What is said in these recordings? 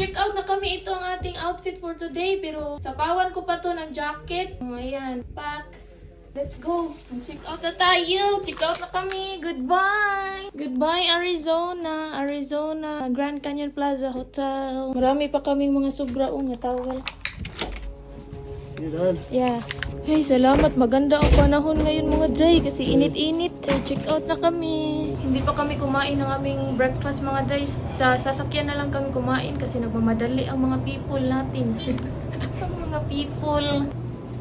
Nag-check out na kami. Ito ang ating outfit for today. Pero sapawan ko pa to ng jacket. Ayan, pack. Let's go. Check out na tayo. Check out na kami. Goodbye. Goodbye, Arizona. Arizona. Grand Canyon Plaza Hotel. Marami pa kaming mga sobraong nga tawal. You done? Yeah. Hey, salamat. Maganda ang panahon ngayon mga Jay kasi init-init. Check out na kami. Hindi pa kami kumain ng aming breakfast mga Jay. Sa sasakyan na lang kami kumain kasi nagmamadali ang mga people natin. Ang mga people.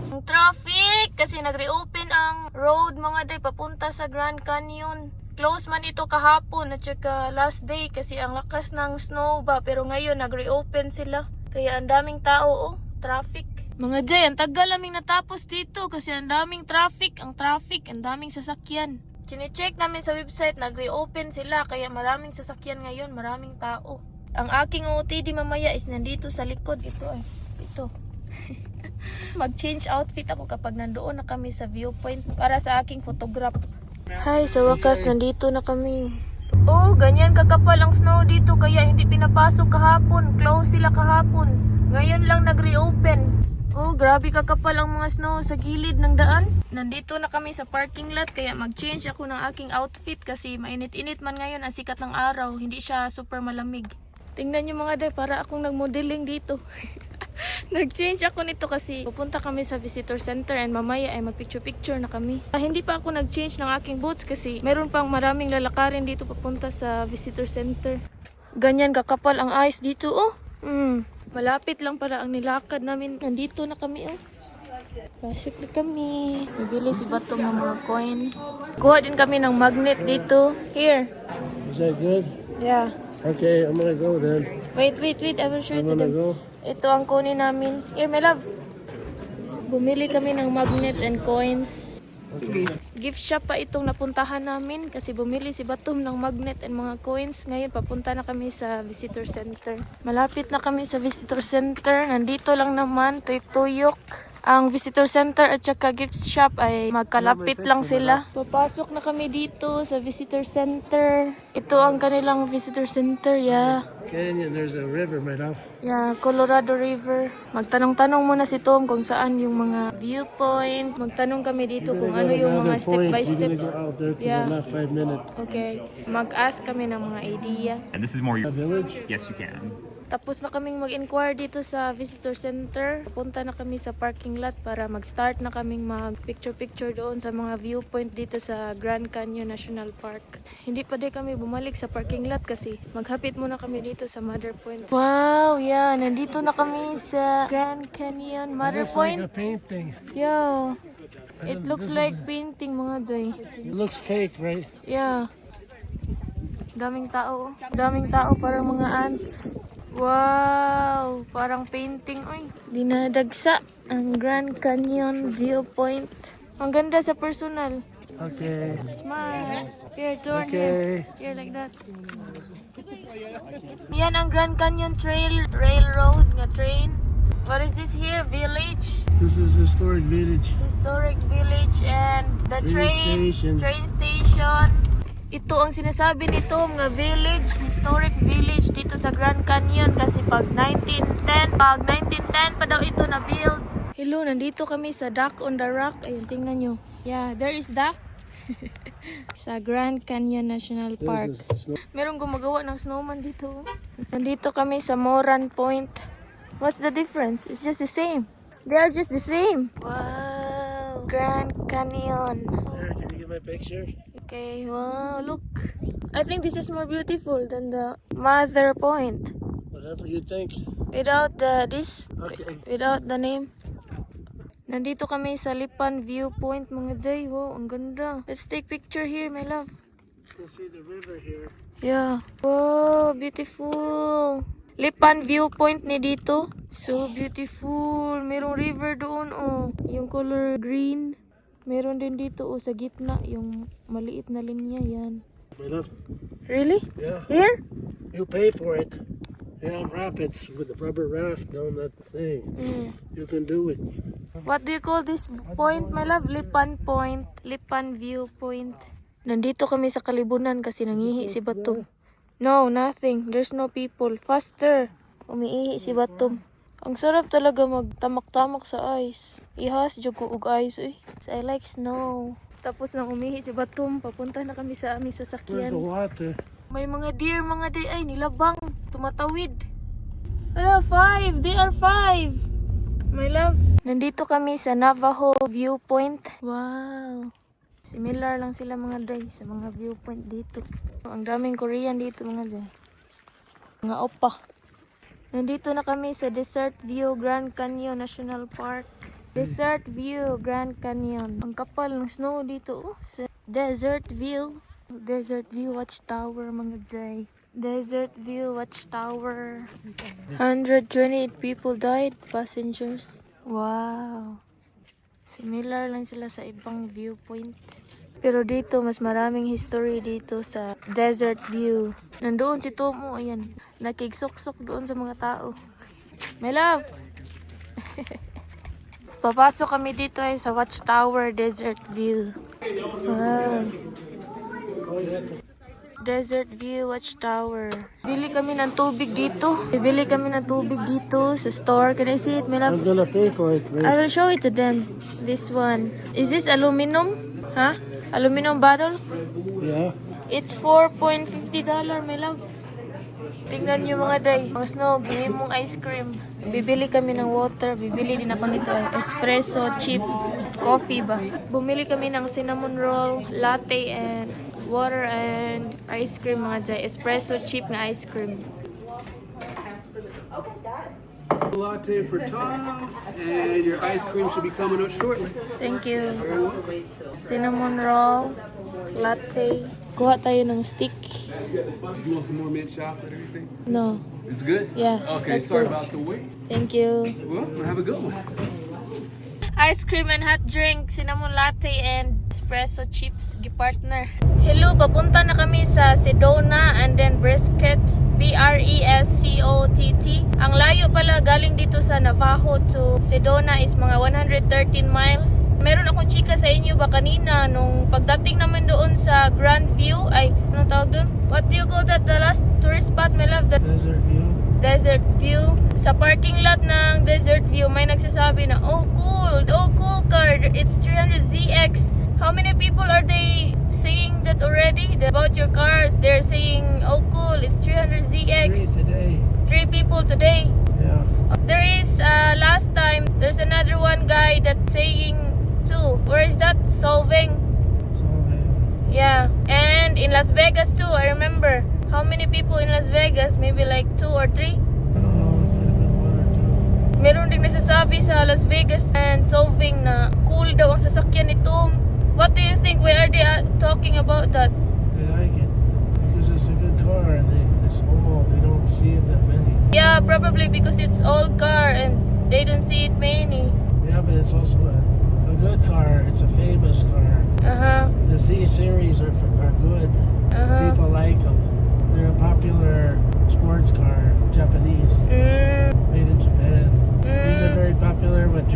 Ang traffic kasi nag-reopen ang road mga Jay papunta sa Grand Canyon. Close man ito kahapon at saka last day kasi ang lakas ng snow ba. Pero ngayon nag-reopen sila. Kaya ang daming tao oh. Traffic. Mga Jay, ang tagal naming natapos dito kasi ang daming traffic, ang daming sasakyan. Chine-check namin sa website, nag-reopen sila kaya maraming sasakyan ngayon, maraming tao. Ang aking OOTD mamaya is nandito sa likod. Ito ay, ito. Mag-change outfit ako kapag nandoon na kami sa viewpoint para sa aking photograph. Hi, sa wakas nandito na kami. Oh, ganyan kakapal ang snow dito kaya hindi pinapasok kahapon. Close sila kahapon. Ngayon lang nag-reopen. Oh, grabe kakapal ang mga snow sa gilid ng daan. Nandito na kami sa parking lot kaya mag-change ako ng aking outfit kasi mainit-init man ngayon ang sikat ng araw. Hindi siya super malamig. Tingnan nyo mga day, para akong nag-modeling dito. Nag-change ako nito kasi pupunta kami sa visitor center and mamaya ay mag-picture-picture na kami. Hindi pa ako nag-change ng aking boots kasi meron pang maraming lalakarin dito papunta sa visitor center. Ganyan kakapal ang ice dito oh. Malapit lang para ang nilakad namin. Nandito na kami oh. Pasok na kami. Bibili si Bato ng mga coin. Kuha din kami ng magnet dito. Here. Is that good? Yeah. Okay, I'm gonna go then. Wait. I will show it to them. Go. Ito ang kunin namin. Here, my love. Bumili kami ng magnet and coins. Okay. Gift shop pa itong napuntahan namin kasi bumili si Batum ng magnet and mga coins. Ngayon papunta na kami sa visitor center. Malapit na kami sa visitor center. Nandito lang naman, tuyok-tuyok. Ang visitor center at saka gift shop ay magkalapit lang sila. Papasok na kami dito sa visitor center. Ito ang kanilang visitor center, yeah. Canyon, there's a river right off. Yeah, Colorado River. Magtanong-tanong muna si Tom kung saan yung mga viewpoint. Magtanong kami dito kung ano yung mga step by step. You're gonna go out there to Yeah. the left 5 minutes. Okay. Mag-ask kami ng mga idea. And this is more A village? yes you can. Tapos na kaming mag-inquire dito sa visitor center. Punta na kami sa parking lot para mag-start na kaming mag-picture-picture doon sa mga viewpoint dito sa Grand Canyon National Park. Hindi pa din kami bumalik sa parking lot kasi maghapit muna kami dito sa Mother Point. Wow, yeah. Nandito na kami sa Grand Canyon Mother Looks like Point. a painting. Yeah. It looks like painting mga Jay. It looks fake, right? Yeah. Daming tao. Daming tao parang mga ants. Wow! Parang painting. Uy, dinadagsa ang Grand Canyon viewpoint. Ang ganda sa personal. Okay. Smile. Here, turn Okay. here. Here, like that. Yan ang Grand Canyon Railroad nga train. What is this here? Village? This is historic village. Historic village and the Train station. train station. Ito ang sinasabi nito nga village, historic village dito sa Grand Canyon kasi pag 1910 pa daw ito na build. Hello, nandito kami sa Dock on the Rock. Ayun, tingnan nyo. Yeah, there is dock. Sa Grand Canyon National Park. Merong gumagawa ng snowman dito. Nandito kami sa Moran Point. What's the difference? It's just the same. They are just the same. Wow, Grand Canyon. Here, can you get my picture? Okay, wow, look. I think this is more beautiful than the Mother Point. Whatever you think. Without the Okay. without the name. Nandito kami sa Lipan Viewpoint mga Jay. Wow, ang ganda. Let's take picture here, my love. You can see the river here. Yeah. Wow, beautiful. Lipan Viewpoint ni dito. So beautiful. Merong river doon, oh. Yung color green. Meron din dito, oh, sa gitna. Yung maliit na linya, yan. My love. Really? Yeah. Here? You pay for it. They have rapids with a rubber raft down that thing. You can do it. What do you call this point, my love? Lipan Point. Lipan Viewpoint. Nandito kami sa Kalibunan kasi nangihi si Bato. No, nothing. There's no people. Faster. Umiihi si Batom. Ang sarap talaga magtamak-tamak sa ice. Ihas jud ko og ice uy. So I like snow. Tapos nang umihi si Batom, papunta na kami sa aming Where's the sasakyan. water? May mga deer, mga day ay nilabang, tumatawid. Ala, 5! They are 5! My love. Nandito kami sa Navajo Viewpoint. Wow! Similar lang sila mga day sa mga viewpoint dito. Ang daming Korean dito mga day. Mga opa. Nandito na kami sa Desert View Grand Canyon National Park. Desert View Grand Canyon. Ang kapal ng snow dito. Oh, sa Desert View. Desert View Watchtower mga day. Desert View Watchtower. 128 people died, passengers. Wow. Similar lang sila sa ibang viewpoint. Pero dito, mas maraming history dito sa Desert View. Nandoon si Tomo, ayan. Nakigsok-sok doon sa mga tao. My love! Papasok kami dito ay sa Watchtower Desert View. Wow. Desert View Watchtower. Bili kami ng tubig dito. Bibili kami ng tubig dito sa store. Can I see it, my love? I'm gonna pay for it, please. I will show it to them. This one. Is this aluminum? Huh? Aluminum bottle? Yeah. It's $4.50, my love. Tingnan nyo mga day. Mga snow, gawin mong ice cream. Bibili kami ng water. Bibili din ako nito. Espresso, chip, coffee ba? Bumili kami ng cinnamon roll, latte, and water and ice cream mga day. Espresso, chip na ice cream. Latte for Tom, and your ice cream should be coming out shortly. Thank you. Cinnamon roll, latte. Kuha tayo ng stick. Do you want some more mint chocolate or anything? No. It's good? Yeah, Okay, that's sorry good. about the wait. Thank you. Well, have a good one. Ice cream and hot drink, cinnamon latte, and espresso chips, gipartner. Hello, papunta na kami sa Sedona and then Brisket, Brescott. Ang layo pala galing dito sa Navajo to Sedona is mga 113 miles. Meron akong chika sa inyo ba kanina nung pagdating naman doon sa Grand View, ay, anong tawag doon? What do you call that? The last tourist spot, my love? The Desert View. Desert View. Sa parking lot ng Desert View, may nagsasabi na, oh cool car, it's 300ZX. How many people are they saying that already? About your cars, they're saying, oh cool, it's 300ZX. Today. 3 people today. Yeah. There is, last time, there's another one guy that's saying 2. Where is that? Solving. So, Yeah. And in Las Vegas too, I remember. How many people in Las Vegas? Maybe like 2 or 3? I don't know. It could have been 1 or 2. Meron ding nagsasabi sa Las Vegas and Solving na cool daw ang sasakyan ni Tom. What do you think? Why are they talking about that? They like it because it's a good car and it's old. They don't see it that many. Yeah, probably because it's old car and they don't see it many. Yeah, but it's also a good car. It's a famous car. Uh-huh. The Z series are good. Uh-huh. People like them. They're a popular sports car, Japanese, made in Japan. These are very popular with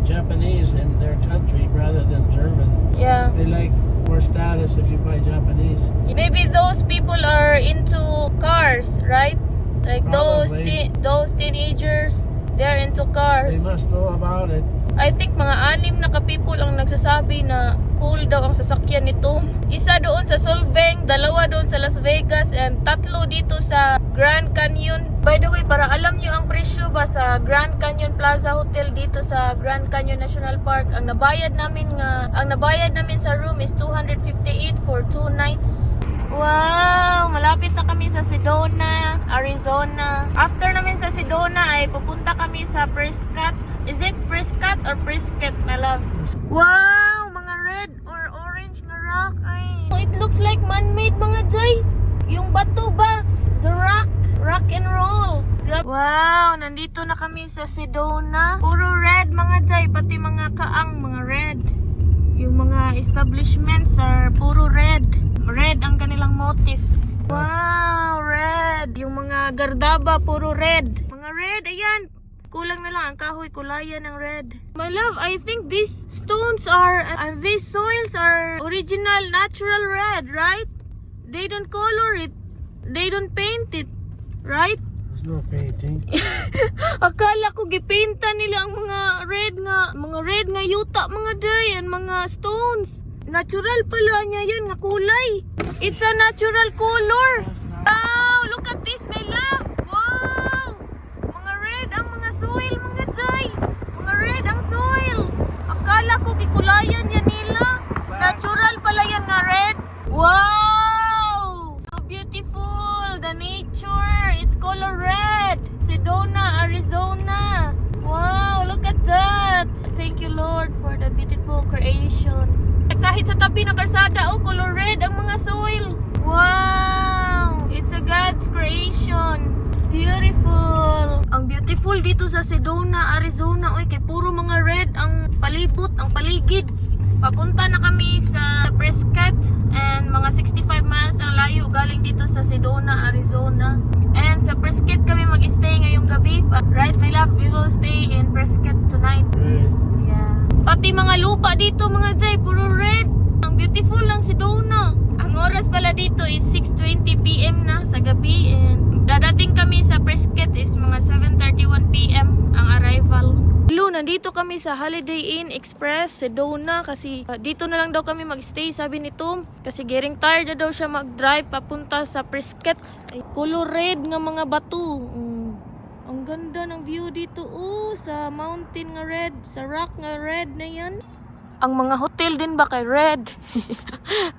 Japanese in their country rather than German. Yeah. They like more status if you buy Japanese. Maybe those people are into cars, right? Like Probably. those teenagers, they're into cars. They must know about it. I think mga 6 na ka-people ang nagsasabi na cool daw ang sasakyan ni Tom. Isa doon sa Solvang, 2 doon sa Las Vegas, and 3 dito sa Grand Canyon. By the way, para alam nyo ang presyo ba sa Grand Canyon Plaza Hotel dito sa Grand Canyon National Park, ang nabayad namin sa room is $258 for 2 nights. Wow! Malapit na kami sa Sedona, Arizona. After namin sa Sedona ay pupunta kami sa Prescott. Is it Prescott or Prescott, my love? Wow! Mga red or orange na rock. Ay. It looks like man-made mga jay. Yung bato ba? The rock and roll. Wow! Nandito na kami sa Sedona. Puro red mga jay. Pati mga kaang mga red. Yung mga establishments are puro red. Red ang kanilang motif. Wow, red. Yung mga gardaba, puro red. Mga red, ayan. Kulang na lang ang kahoy, kulayan ng red. My love, I think these stones are, and these soils are original natural red, right? They don't color it. They don't paint it, right? There's no painting. Akala ko gipinta nila ang mga red nga yuta mga day and mga stones. Natural pala niya yan nga kulay. It's a natural color. Wow, look at this, my love. Wow. Mga red ang mga soil mga day. Mga red ang soil. Akala ko gikulayan yan nila. Natural pala yan nga red. Wow. So beautiful. The nature. It's color red. Sedona, Arizona. Wow, look at that. Thank you, Lord, for the beautiful creation. Kahit sa tabi ng kalsada, color red ang mga soil. Wow! It's a God's creation. Beautiful. Ang beautiful dito sa Sedona, Arizona. Uy, kay puro mga red ang palibot, ang paligid. Papunta na kami sa Prescott and mga 65 miles ang layo galing dito sa Sedona, Arizona. And sa Prescott kami mag-stay ngayong gabi. Right, my love? We will stay in Prescott tonight. Right. Yeah. Pati mga lupa dito mga Jay, puro red. Ang beautiful lang Sedona. Ang oras pala dito is 6:20 PM na sa gabi. And dadating kami sa Prescott is mga 7:31 PM ang arrival. Hello, nandito kami sa Holiday Inn Express, Sedona, kasi dito na lang daw kami magstay, sabi ni Tom. Kasi getting tired na daw siya mag-drive papunta sa Prescott. Ay, color red nga mga bato. Ang ganda ng view dito. Sa mountain nga red, sa rock nga red na yan. Ang mga hotel din ba kay red?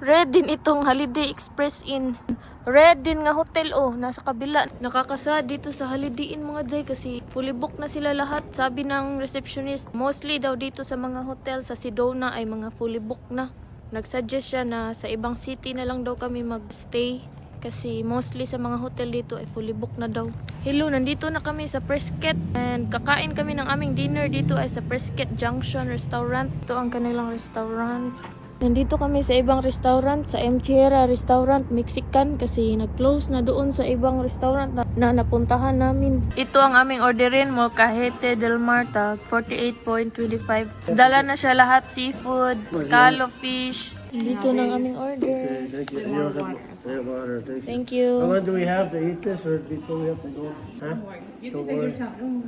Red din itong Holiday Express Inn. Red din nga hotel nasa kabila. Nakakasad dito sa Holiday Inn mga Jay kasi fully book na sila lahat. Sabi ng receptionist, mostly daw dito sa mga hotel sa Sedona ay mga fully book na. Nagsuggest siya na sa ibang city na lang daw kami magstay kasi mostly sa mga hotel dito ay fully book na daw. Hello, nandito na kami sa Prescott and kakain kami ng aming dinner dito ay sa Prescott Junction Restaurant. Ito ang kanilang restaurant. Nandito kami sa ibang restaurant, sa M. Sierra Restaurant, Mexican, kasi nag-close na doon sa ibang restaurant na napuntahan namin. Ito ang aming orderin, Molcajete del Mar, 48.25. Dala na siya lahat, seafood, scallop fish. Dito ng aming order. Okay, thank you. You don't have water. Thank you. Thank you. How long do we have to eat this, or before we have to go? Huh? You can take your time.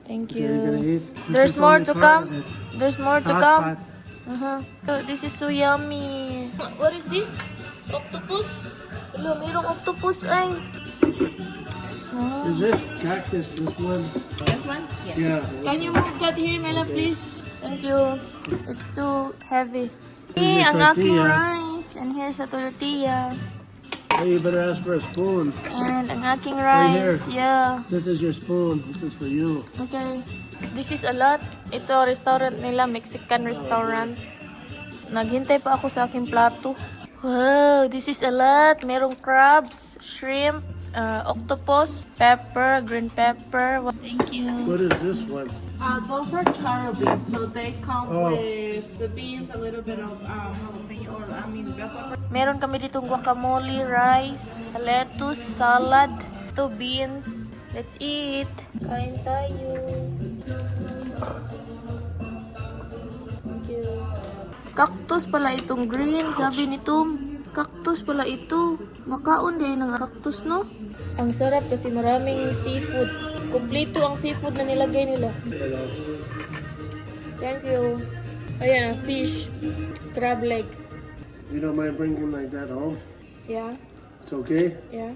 Thank Okay, you're gonna you. eat? This There's is more only to part come. of it. There's more to Hot come. pot. Oh, this is so yummy. What is this? Octopus? Hello, mayroong octopus ay. Oh. Is this cactus, this one? This one? Yes. Yeah. Can you move that here, my love, please? Thank you. It's too heavy. Here's Hey, your ang aking tortilla. rice. And here's a tortilla. Hey, you better ask for a spoon. And ang aking Right here. rice. Yeah. This is your spoon. This is for you. Okay. This is a lot. Ito, restaurant nila, Mexican restaurant. Naghintay pa ako sa aking plato. Wow, this is a lot. Merong crabs, shrimp, octopus, pepper, green pepper. Thank you. What is this one? Those are charo beans, so they come Oh. with the beans, a little bit of jalapeno, bell pepper. Meron kami ditong guacamole, rice, lettuce, salad, 2 beans. Let's eat. Kain tayo. Thank you. Cactus pala itong green. Sabi ni Tom, cactus pala ito. Makaon din ng cactus, no? Ang sarap kasi maraming seafood. Kompleto ang seafood na nilagay nila. Thank you. Ayan, fish. Crab leg. You don't mind bringing like that home? Yeah. It's okay? Yeah.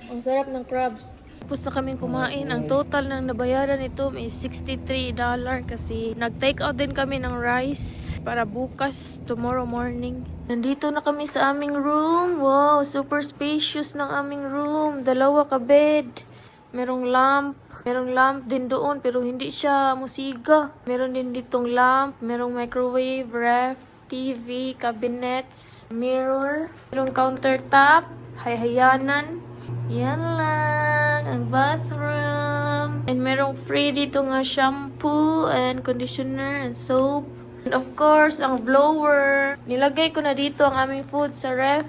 Ang sarap ng crabs. Tapos na kaming kumain. Ang total ng nabayaran nito is $63 kasi nag-take out din kami ng rice para bukas, tomorrow morning. Nandito na kami sa aming room. Wow, super spacious ng aming room. 2 ka bed. Merong lamp. Merong lamp din doon pero hindi siya musiga. Meron din ditong lamp. Merong microwave, ref, TV, cabinets, mirror. Merong countertop, hayanan. Yan lang ang bathroom. And merong free dito nga shampoo and conditioner and soap. And of course, ang blower. Nilagay ko na dito ang aming food sa ref.